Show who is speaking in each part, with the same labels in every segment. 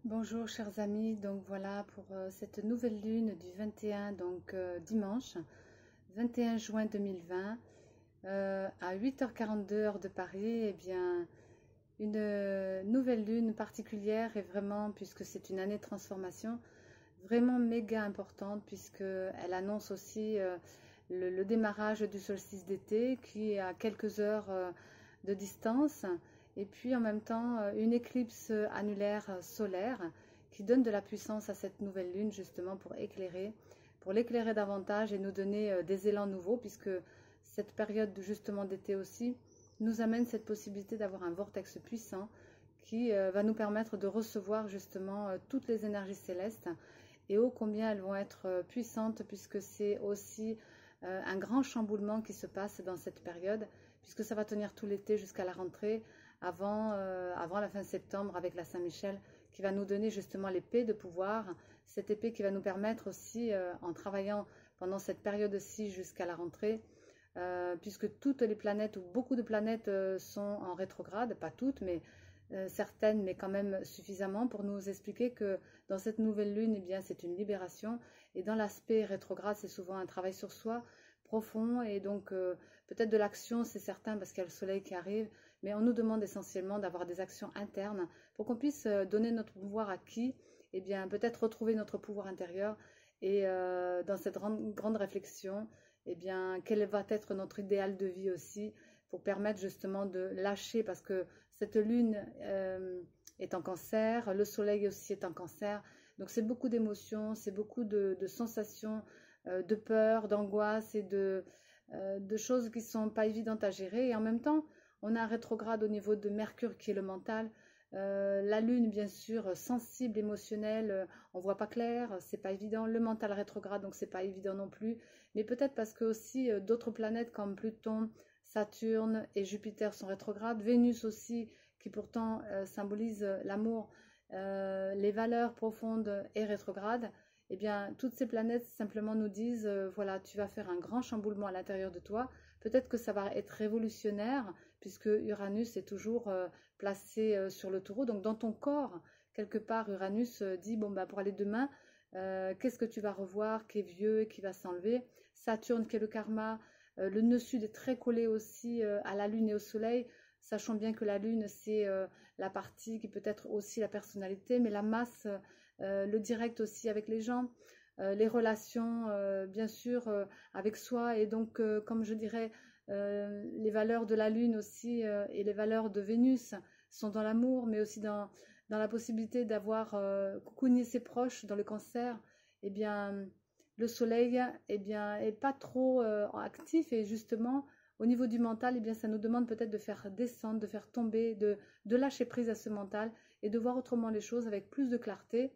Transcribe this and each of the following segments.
Speaker 1: Bonjour chers amis, donc voilà pour cette nouvelle lune du 21, dimanche 21 juin 2020 à 8h42 heure de Paris. Eh bien, une nouvelle lune particulière et vraiment, puisque c'est une année de transformation, vraiment méga importante puisqu'elle annonce aussi le démarrage du solstice d'été qui est à quelques heures de distance. Et puis en même temps, une éclipse annulaire solaire qui donne de la puissance à cette nouvelle lune justement pour l'éclairer davantage et nous donner des élans nouveaux, puisque cette période justement d'été aussi nous amène cette possibilité d'avoir un vortex puissant qui va nous permettre de recevoir justement toutes les énergies célestes et ô combien elles vont être puissantes, puisque c'est aussi un grand chamboulement qui se passe dans cette période, puisque ça va tenir tout l'été jusqu'à la rentrée, avant la fin septembre avec la Saint-Michel, qui va nous donner justement l'épée de pouvoir, cette épée qui va nous permettre aussi, en travaillant pendant cette période-ci jusqu'à la rentrée, puisque toutes les planètes, ou beaucoup de planètes sont en rétrograde, pas toutes, mais certaines, mais quand même suffisamment pour nous expliquer que dans cette nouvelle lune, eh bien, c'est une libération, et dans l'aspect rétrograde, c'est souvent un travail sur soi profond, et donc peut-être de l'action, c'est certain, parce qu'il y a le soleil qui arrive, mais on nous demande essentiellement d'avoir des actions internes pour qu'on puisse donner notre pouvoir à qui? Eh bien, peut-être retrouver notre pouvoir intérieur, et dans cette grande réflexion, eh bien, quel va être notre idéal de vie aussi, pour permettre justement de lâcher, parce que cette lune est en cancer, le soleil aussi est en cancer, donc c'est beaucoup d'émotions, c'est beaucoup de sensations, de peur, d'angoisse et de choses qui ne sont pas évidentes à gérer. Et en même temps, on a un rétrograde au niveau de Mercure qui est le mental. La lune, bien sûr, sensible, émotionnelle, on voit pas clair, c'est pas évident. Le mental rétrograde, donc c'est pas évident non plus. Mais peut-être parce que aussi d'autres planètes comme Pluton, Saturne et Jupiter sont rétrogrades. Vénus aussi, qui pourtant symbolise l'amour, les valeurs profondes, est rétrograde. Eh bien, toutes ces planètes simplement nous disent, voilà, tu vas faire un grand chamboulement à l'intérieur de toi. Peut-être que ça va être révolutionnaire, puisque Uranus est toujours placé sur le taureau. Donc, dans ton corps, quelque part, Uranus dit, bon, bah, pour aller demain, qu'est-ce que tu vas revoir, qui est vieux et qui va s'enlever. Saturne, qui est le karma. Le nœud sud est très collé aussi à la lune et au soleil. Sachant bien que la lune, c'est la partie qui peut être aussi la personnalité, mais la masse, le direct aussi avec les gens, les relations, bien sûr, avec soi. Et donc, comme je dirais, les valeurs de la lune aussi et les valeurs de Vénus sont dans l'amour, mais aussi dans la possibilité d'avoir cocooné ses proches. Dans le cancer, eh bien, le soleil, eh bien, est pas trop actif, et justement, au niveau du mental, eh bien, ça nous demande peut-être de faire descendre, de faire tomber, de lâcher prise à ce mental et de voir autrement les choses avec plus de clarté,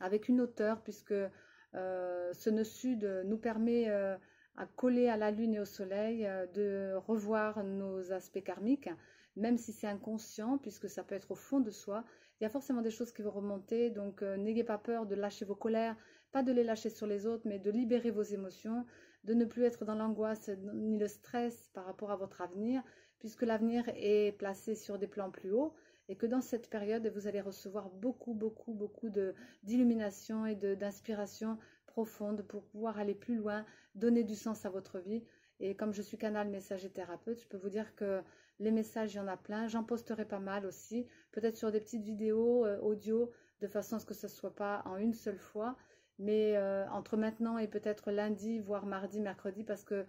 Speaker 1: avec une hauteur, puisque ce nœud sud nous permet, à coller à la lune et au soleil, de revoir nos aspects karmiques, même si c'est inconscient, puisque ça peut être au fond de soi. Il y a forcément des choses qui vont remonter, donc n'ayez pas peur de lâcher vos colères, pas de les lâcher sur les autres, mais de libérer vos émotions, de ne plus être dans l'angoisse ni le stress par rapport à votre avenir, puisque l'avenir est placé sur des plans plus hauts, et que dans cette période, vous allez recevoir beaucoup d'illumination et d'inspiration profonde pour pouvoir aller plus loin, donner du sens à votre vie. Et comme je suis canal messager thérapeute, je peux vous dire que les messages, il y en a plein. J'en posterai pas mal aussi, peut-être sur des petites vidéos audio, de façon à ce que ce ne soit pas en une seule fois, mais entre maintenant et peut-être lundi, voire mardi, mercredi, parce que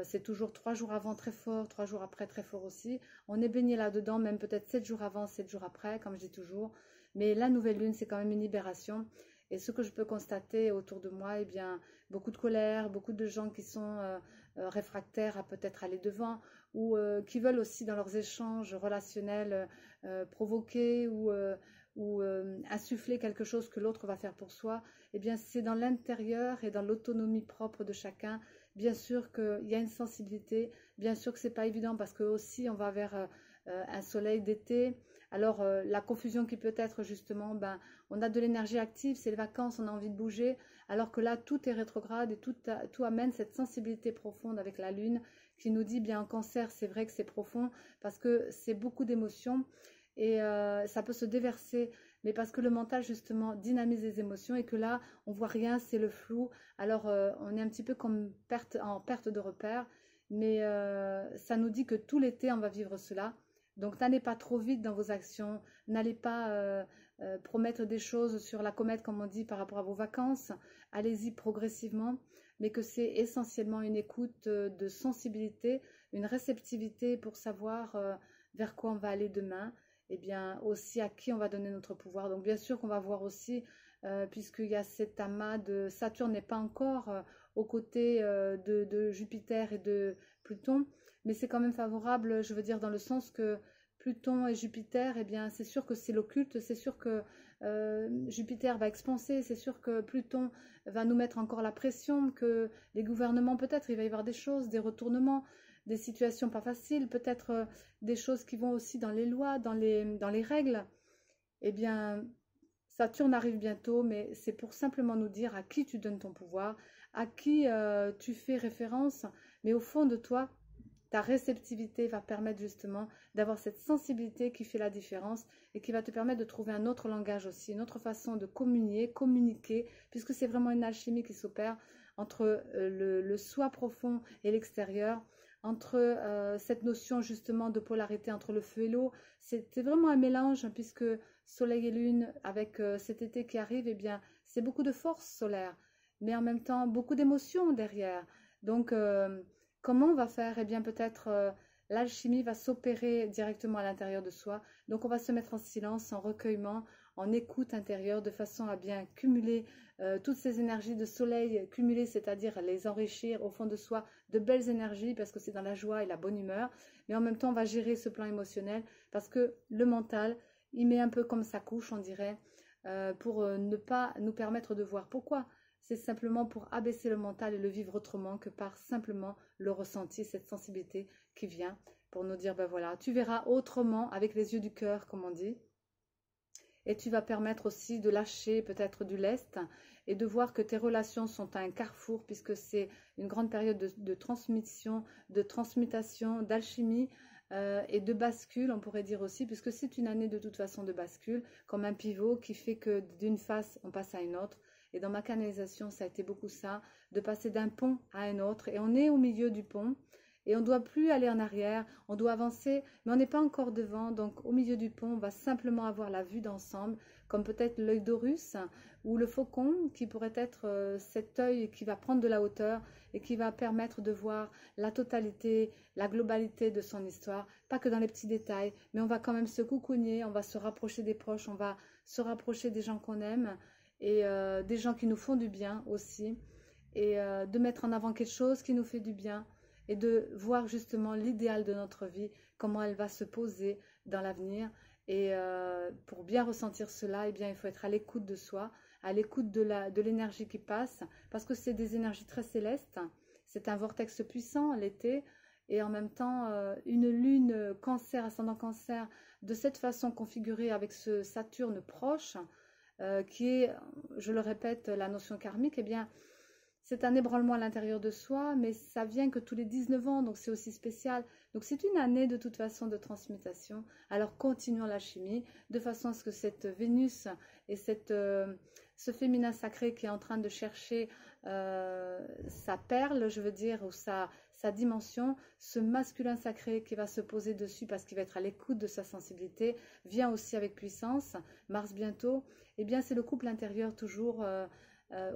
Speaker 1: c'est toujours 3 jours avant très fort, 3 jours après très fort aussi. On est baigné là-dedans, même peut-être 7 jours avant, 7 jours après, comme je dis toujours. Mais la nouvelle lune, c'est quand même une libération. Et ce que je peux constater autour de moi, eh bien, beaucoup de colère, beaucoup de gens qui sont réfractaires à peut-être aller devant, ou qui veulent aussi dans leurs échanges relationnels provoquer ou insuffler quelque chose que l'autre va faire pour soi. Eh bien, c'est dans l'intérieur et dans l'autonomie propre de chacun. Bien sûr qu'il y a une sensibilité, bien sûr que c'est pas évident, parce que aussi on va vers un soleil d'été. Alors la confusion qui peut être justement, ben, on a de l'énergie active, c'est les vacances, on a envie de bouger, alors que là tout est rétrograde et tout amène cette sensibilité profonde avec la lune qui nous dit, bien en cancer, c'est vrai que c'est profond parce que c'est beaucoup d'émotions, et ça peut se déverser mais parce que le mental justement dynamise les émotions et que là, on voit rien, c'est le flou. Alors, on est un petit peu comme en perte de repère, mais ça nous dit que tout l'été, on va vivre cela. Donc, n'allez pas trop vite dans vos actions, n'allez pas promettre des choses sur la comète, comme on dit, par rapport à vos vacances. Allez-y progressivement, mais que c'est essentiellement une écoute de sensibilité, une réceptivité pour savoir vers quoi on va aller demain, et bien aussi à qui on va donner notre pouvoir. Donc bien sûr qu'on va voir aussi, puisqu'il y a cet amas de Saturne n'est pas encore aux côtés de Jupiter et de Pluton, mais c'est quand même favorable, je veux dire, dans le sens que Pluton et Jupiter, eh bien c'est sûr que c'est l'occulte, c'est sûr que Jupiter va expanser, c'est sûr que Pluton va nous mettre encore la pression, que les gouvernements, peut-être, il va y avoir des choses, des retournements, des situations pas faciles, peut-être des choses qui vont aussi dans les lois, dans les règles. Eh bien, Saturne arrive bientôt, mais c'est pour simplement nous dire à qui tu donnes ton pouvoir, à qui tu fais référence, mais au fond de toi, ta réceptivité va permettre justement d'avoir cette sensibilité qui fait la différence et qui va te permettre de trouver un autre langage aussi, une autre façon de communiquer, puisque c'est vraiment une alchimie qui s'opère entre le soi profond et l'extérieur, entre cette notion justement de polarité entre le feu et l'eau. C'est vraiment un mélange, puisque Soleil et Lune, avec cet été qui arrive, eh bien, c'est beaucoup de force solaire, mais en même temps beaucoup d'émotions derrière. Donc, comment on va faire? Eh bien, peut-être l'alchimie va s'opérer directement à l'intérieur de soi. Donc, on va se mettre en silence, en recueillement, en écoute intérieure, de façon à bien cumuler toutes ces énergies de soleil, cumuler, c'est-à-dire les enrichir au fond de soi de belles énergies, parce que c'est dans la joie et la bonne humeur. Mais en même temps, on va gérer ce plan émotionnel, parce que le mental, il met un peu comme sa couche, on dirait, pour ne pas nous permettre de voir. Pourquoi? C'est simplement pour abaisser le mental et le vivre autrement que par simplement le ressenti, cette sensibilité qui vient pour nous dire, ben voilà, tu verras autrement avec les yeux du cœur, comme on dit. Et tu vas permettre aussi de lâcher peut-être du lest et de voir que tes relations sont à un carrefour, puisque c'est une grande période de transmission, de transmutation, d'alchimie et de bascule, on pourrait dire aussi, puisque c'est une année de toute façon de bascule, comme un pivot qui fait que d'une face, on passe à une autre. Et dans ma canalisation, ça a été beaucoup ça, de passer d'un pont à un autre. Et on est au milieu du pont. Et on ne doit plus aller en arrière, on doit avancer, mais on n'est pas encore devant. Donc au milieu du pont, on va simplement avoir la vue d'ensemble, comme peut-être l'œil d'Horus ou le faucon, qui pourrait être cet œil qui va prendre de la hauteur et qui va permettre de voir la totalité, la globalité de son histoire. Pas que dans les petits détails, mais on va quand même se coucougner, on va se rapprocher des proches, on va se rapprocher des gens qu'on aime et des gens qui nous font du bien aussi. Et de mettre en avant quelque chose qui nous fait du bien. Et de voir justement l'idéal de notre vie, comment elle va se poser dans l'avenir. Et pour bien ressentir cela, eh bien, il faut être à l'écoute de soi, à l'écoute de l'énergie qui passe, parce que c'est des énergies très célestes. C'est un vortex puissant l'été, et en même temps, une lune cancer, ascendant cancer, de cette façon configurée avec ce Saturne proche, qui est, je le répète, la notion karmique, eh bien, c'est un ébranlement à l'intérieur de soi, mais ça vient que tous les 19 ans, donc c'est aussi spécial. Donc c'est une année de toute façon de transmutation. Alors continuons l'alchimie, de façon à ce que cette Vénus et ce féminin sacré qui est en train de chercher sa perle, je veux dire, ou sa dimension, ce masculin sacré qui va se poser dessus parce qu'il va être à l'écoute de sa sensibilité, vient aussi avec puissance, Mars bientôt. Eh bien c'est le couple intérieur toujours...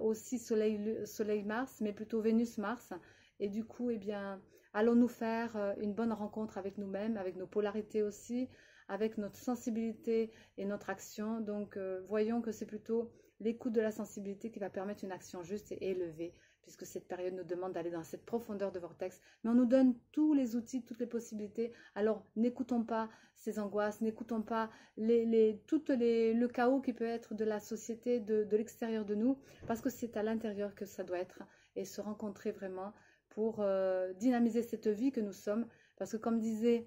Speaker 1: aussi Soleil-Mars, mais plutôt Vénus-Mars. Et du coup, eh bien, allons-nous faire une bonne rencontre avec nous-mêmes, avec nos polarités aussi, avec notre sensibilité et notre action. Donc, voyons que c'est plutôt l'écoute de la sensibilité qui va permettre une action juste et élevée, puisque cette période nous demande d'aller dans cette profondeur de vortex. Mais on nous donne tous les outils, toutes les possibilités. Alors, n'écoutons pas ces angoisses, n'écoutons pas le chaos qui peut être de la société, de l'extérieur de nous, parce que c'est à l'intérieur que ça doit être, et se rencontrer vraiment pour dynamiser cette vie que nous sommes. Parce que comme disait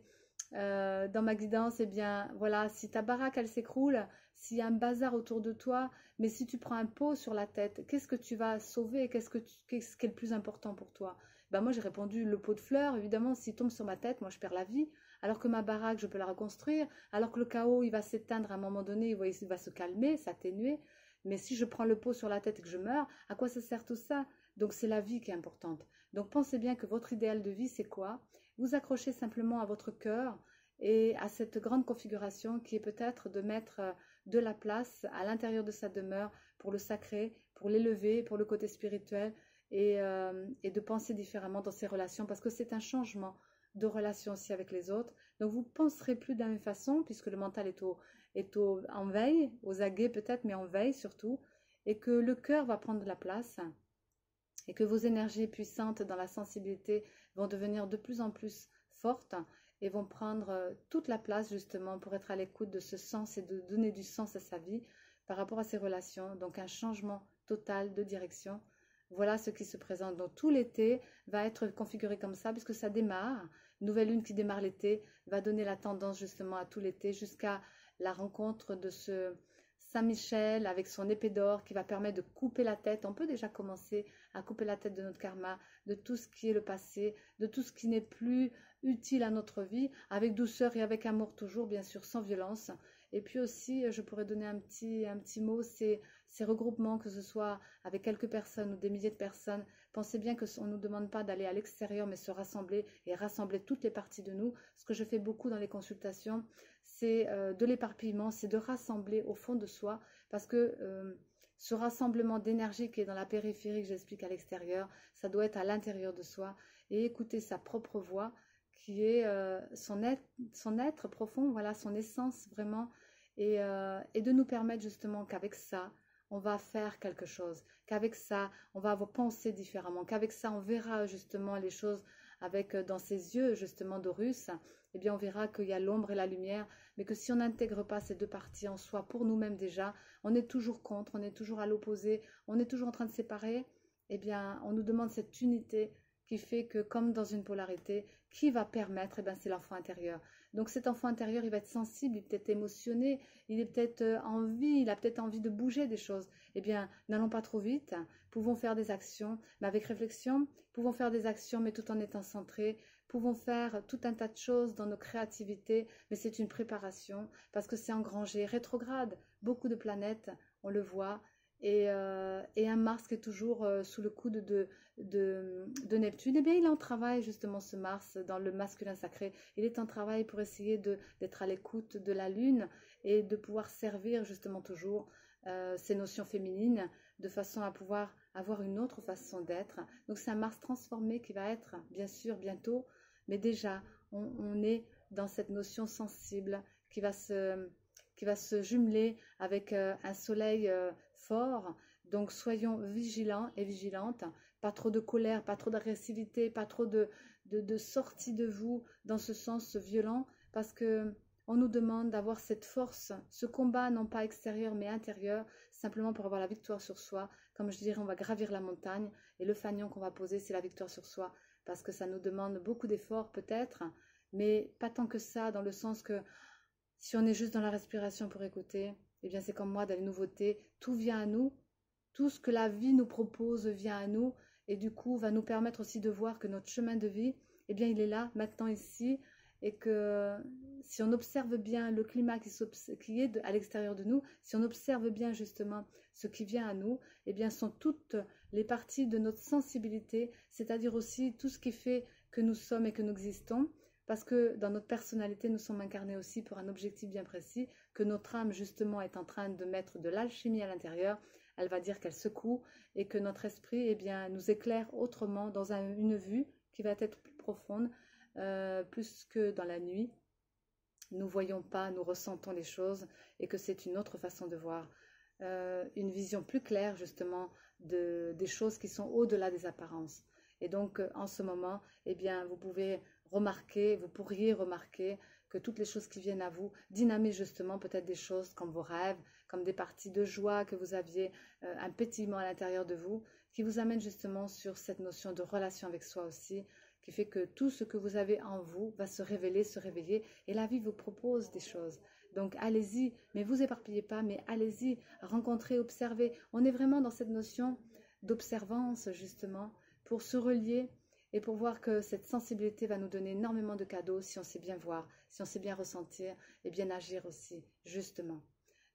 Speaker 1: dans ma guidance, eh bien, voilà, si ta baraque, elle s'écroule, s'il y a un bazar autour de toi, mais si tu prends un pot sur la tête, qu'est-ce que tu vas sauver? Qu'est-ce qui est le plus important pour toi? Ben moi, j'ai répondu le pot de fleurs. Évidemment, s'il tombe sur ma tête, moi, je perds la vie. alors que ma baraque, je peux la reconstruire, alors que le chaos, il va s'éteindre à un moment donné, il va se calmer, s'atténuer. Mais si je prends le pot sur la tête et que je meurs, à quoi ça sert tout ça? Donc c'est la vie qui est importante. Donc pensez bien que votre idéal de vie, c'est quoi? Vous accrochez simplement à votre cœur et à cette grande configuration qui est peut-être de mettre de la place à l'intérieur de sa demeure pour le sacré, pour l'élever, pour le côté spirituel et de penser différemment dans ses relations parce que c'est un changement de relation aussi avec les autres. Donc vous ne penserez plus de la même façon puisque le mental en veille, aux aguets peut-être, mais en veille surtout, et que le cœur va prendre de la place et que vos énergies puissantes dans la sensibilité vont devenir de plus en plus fortes et vont prendre toute la place justement pour être à l'écoute de ce sens et de donner du sens à sa vie par rapport à ses relations. Donc un changement total de direction. Voilà ce qui se présente. Donc tout l'été va être configuré comme ça puisque ça démarre. Nouvelle lune qui démarre l'été va donner la tendance justement à tout l'été jusqu'à la rencontre de ce Saint-Michel avec son épée d'or qui va permettre de couper la tête. On peut déjà commencer à couper la tête de notre karma, de tout ce qui est le passé, de tout ce qui n'est plus utile à notre vie, avec douceur et avec amour toujours, bien sûr, sans violence. Et puis aussi, je pourrais donner un petit mot, c'est ces regroupements, que ce soit avec quelques personnes ou des milliers de personnes. Pensez bien qu'on ne nous demande pas d'aller à l'extérieur, mais se rassembler et rassembler toutes les parties de nous. Ce que je fais beaucoup dans les consultations, c'est de l'éparpillement, c'est de rassembler au fond de soi, parce que ce rassemblement d'énergie qui est dans la périphérie, que j'explique à l'extérieur, ça doit être à l'intérieur de soi, et écouter sa propre voix, qui est son être profond, voilà, son essence vraiment, et de nous permettre justement qu'avec ça, on va faire quelque chose, qu'avec ça, on va penser différemment, qu'avec ça, on verra justement les choses avec dans ses yeux justement d'Horus, eh bien on verra qu'il y a l'ombre et la lumière, mais que si on n'intègre pas ces deux parties en soi, pour nous-mêmes déjà, on est toujours contre, on est toujours à l'opposé, on est toujours en train de séparer, eh bien on nous demande cette unité qui fait que comme dans une polarité, qui va permettre, eh bien c'est l'enfant intérieur. Donc cet enfant intérieur, il va être sensible, il est peut-être émotionné, il est peut-être il a peut-être envie de bouger des choses. Eh bien, n'allons pas trop vite, pouvons faire des actions, mais avec réflexion, pouvons faire des actions, mais tout en étant centrés, pouvons faire tout un tas de choses dans nos créativités, mais c'est une préparation, parce que c'est engrangé, rétrograde, beaucoup de planètes, on le voit, et un Mars qui est toujours sous le coude de Neptune, eh bien il est en travail justement ce Mars dans le masculin sacré, il est en travail pour essayer d'être à l'écoute de la Lune et de pouvoir servir justement toujours ces notions féminines de façon à pouvoir avoir une autre façon d'être. Donc c'est un Mars transformé qui va être bien sûr bientôt, mais déjà on est dans cette notion sensible qui va se jumeler avec un soleil fort. Donc soyons vigilants et vigilantes, pas trop de colère, pas trop d'agressivité, pas trop de sortie de vous dans ce sens violent, parce que on nous demande d'avoir cette force, ce combat non pas extérieur mais intérieur, simplement pour avoir la victoire sur soi. Comme je dirais, on va gravir la montagne et le fanion qu'on va poser, c'est la victoire sur soi, parce que ça nous demande beaucoup d'efforts peut-être, mais pas tant que ça, dans le sens que si on est juste dans la respiration pour écouter, eh bien c'est comme moi dans les nouveautés, tout vient à nous, tout ce que la vie nous propose vient à nous, et du coup va nous permettre aussi de voir que notre chemin de vie, eh bien il est là, maintenant ici, et que si on observe bien le climat qui est à l'extérieur de nous, si on observe bien justement ce qui vient à nous, eh bien sont toutes les parties de notre sensibilité, c'est-à-dire aussi tout ce qui fait que nous sommes et que nous existons, parce que dans notre personnalité, nous sommes incarnés aussi pour un objectif bien précis, que notre âme justement est en train de mettre de l'alchimie à l'intérieur, elle va dire qu'elle secoue, et que notre esprit eh bien, nous éclaire autrement dans une vue qui va être plus profonde, plus que dans la nuit. Nous ne voyons pas, nous ressentons les choses, et que c'est une autre façon de voir. Une vision plus claire justement des choses qui sont au-delà des apparences. Et donc en ce moment, eh bien, vous pourriez remarquer que toutes les choses qui viennent à vous dynamisent justement peut-être des choses comme vos rêves, comme des parties de joie que vous aviez, un pétillement à l'intérieur de vous, qui vous amène justement sur cette notion de relation avec soi aussi, qui fait que tout ce que vous avez en vous va se révéler, se réveiller, et la vie vous propose des choses. Donc allez-y, mais vous éparpillez pas, mais allez-y, rencontrez, observez. On est vraiment dans cette notion d'observance justement, pour se relier et pour voir que cette sensibilité va nous donner énormément de cadeaux si on sait bien voir, si on sait bien ressentir et bien agir aussi, justement.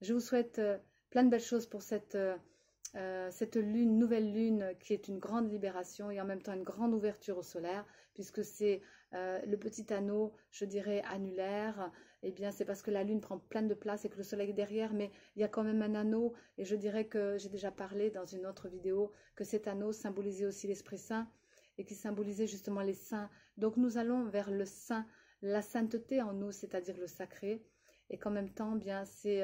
Speaker 1: Je vous souhaite plein de belles choses pour cette lune, nouvelle lune qui est une grande libération et en même temps une grande ouverture au solaire, puisque c'est le petit anneau, je dirais, annulaire. Eh bien, c'est parce que la lune prend plein de place et que le soleil est derrière, mais il y a quand même un anneau, et je dirais que j'ai déjà parlé dans une autre vidéo que cet anneau symbolisait aussi l'Esprit Saint et qui symbolisait justement les saints. Donc nous allons vers le saint, la sainteté en nous, c'est-à-dire le sacré, et qu'en même temps, bien, c'est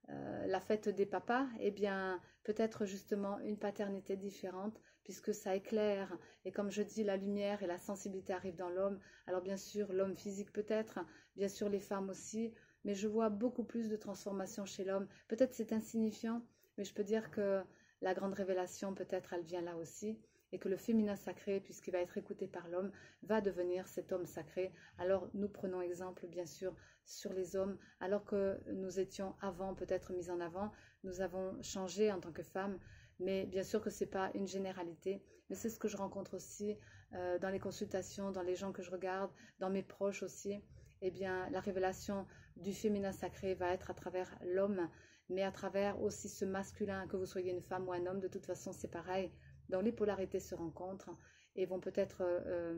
Speaker 1: la fête des papas, eh bien, peut-être justement une paternité différente, puisque ça éclaire. Et comme je dis, la lumière et la sensibilité arrivent dans l'homme. Alors bien sûr, l'homme physique peut-être, bien sûr les femmes aussi, mais je vois beaucoup plus de transformation chez l'homme. Peut-être c'est insignifiant, mais je peux dire que la grande révélation, peut-être, elle vient là aussi. Et que le féminin sacré, puisqu'il va être écouté par l'homme, va devenir cet homme sacré. Alors nous prenons exemple, bien sûr, sur les hommes, alors que nous étions avant peut-être mis en avant, nous avons changé en tant que femmes, mais bien sûr que ce n'est pas une généralité, mais c'est ce que je rencontre aussi dans les consultations, dans les gens que je regarde, dans mes proches aussi. Eh bien, la révélation du féminin sacré va être à travers l'homme, mais à travers aussi ce masculin, que vous soyez une femme ou un homme, de toute façon c'est pareil. Donc les polarités se rencontrent et vont peut-être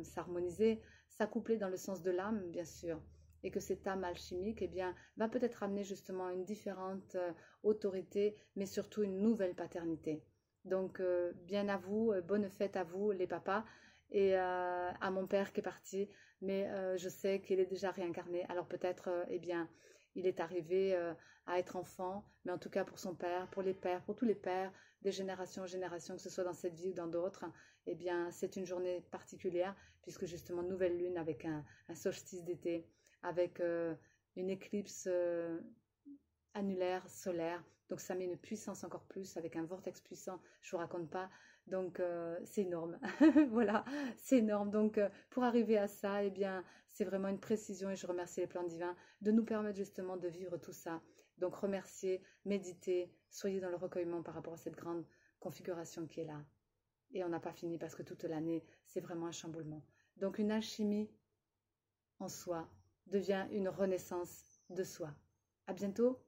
Speaker 1: s'harmoniser, s'accoupler dans le sens de l'âme, bien sûr, et que cette âme alchimique, eh bien, va peut-être amener justement une différente autorité, mais surtout une nouvelle paternité. Donc, bien à vous, bonne fête à vous, les papas, et à mon père qui est parti, mais je sais qu'il est déjà réincarné, alors peut-être, eh bien, il est arrivé à être enfant, mais en tout cas pour son père, pour les pères, pour tous les pères, des générations en génération, que ce soit dans cette vie ou dans d'autres, eh bien, c'est une journée particulière, puisque justement, nouvelle lune avec un solstice d'été, avec une éclipse annulaire, solaire, donc ça met une puissance encore plus, avec un vortex puissant, je ne vous raconte pas, donc c'est énorme, voilà, c'est énorme, donc pour arriver à ça, eh bien, c'est vraiment une précision et je remercie les plans divins de nous permettre justement de vivre tout ça. Donc remerciez, méditez, soyez dans le recueillement par rapport à cette grande configuration qui est là. Et on n'a pas fini parce que toute l'année, c'est vraiment un chamboulement. Donc une alchimie en soi devient une renaissance de soi. À bientôt!